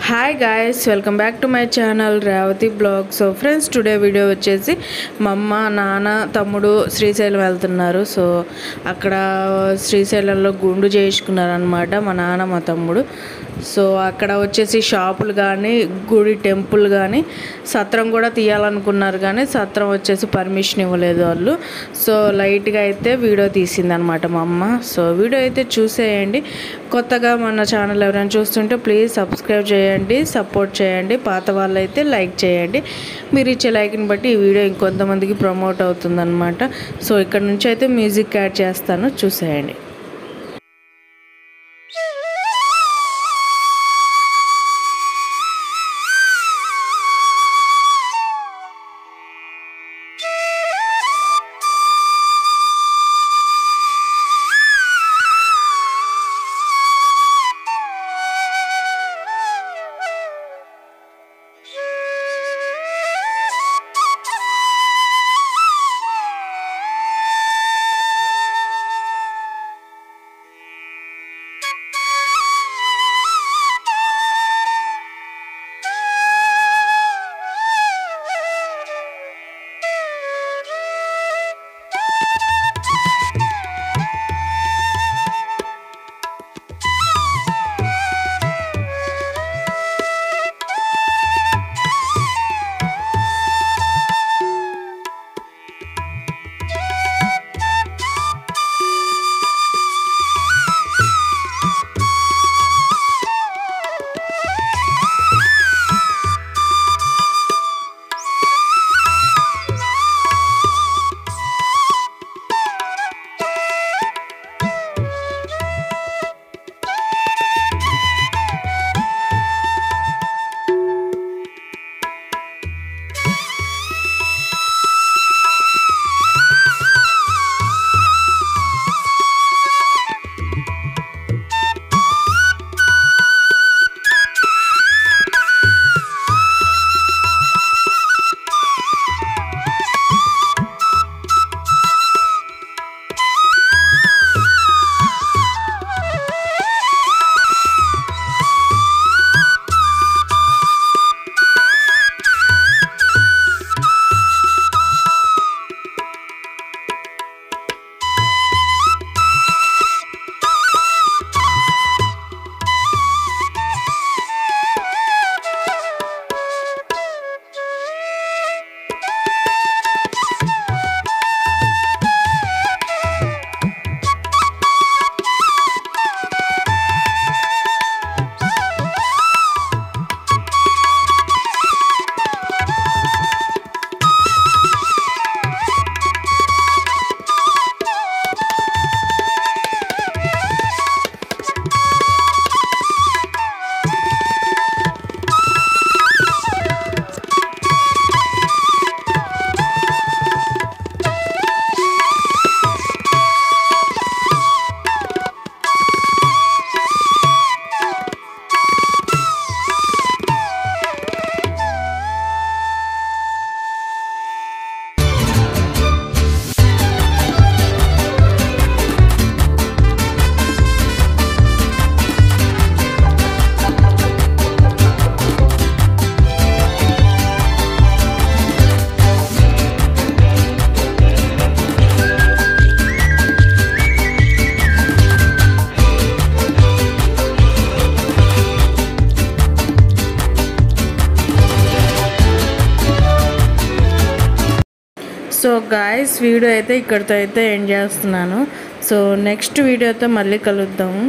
Hi guys, welcome back to my channel Revathi blog. So friends, today video వచ్చేసి మా అమ్మ నాన్న తమ్ముడు శ్రీశైలం వెళ్తున్నారు. సో అక్కడ శ్రీశైలంలో గుండు చేయించుకున్నారనమాట మా నాన్న మా తమ్ముడు. సో అక్కడ వచ్చేసి షాపులు కానీ గుడి టెంపుల్ కానీ సత్రం కూడా తీయాలనుకున్నారు, కానీ సత్రం వచ్చేసి పర్మిషన్ ఇవ్వలేదు వాళ్ళు. సో లైట్గా అయితే వీడియో తీసిందనమాట మా అమ్మ. సో వీడియో అయితే చూసేయండి. కొత్తగా మన ఛానల్ ఎవరైనా చూస్తుంటే ప్లీజ్ సబ్స్క్రైబ్ చేయండి, సపోర్ట్ చేయండి. పాత వాళ్ళు అయితే లైక్ చేయండి. మీరు ఇచ్చే లైక్ని బట్టి ఈ వీడియో ఇంకొంతమందికి ప్రమోట్ అవుతుందన్నమాట. సో ఇక్కడ నుంచి అయితే మ్యూజిక్ యాడ్ చేస్తాను, చూసేయండి. సో గాయస్, వీడియో అయితే ఇక్కడితో అయితే ఎండ్ చేస్తున్నాను. సో నెక్స్ట్ వీడియోతో మళ్ళీ కలుద్దాము.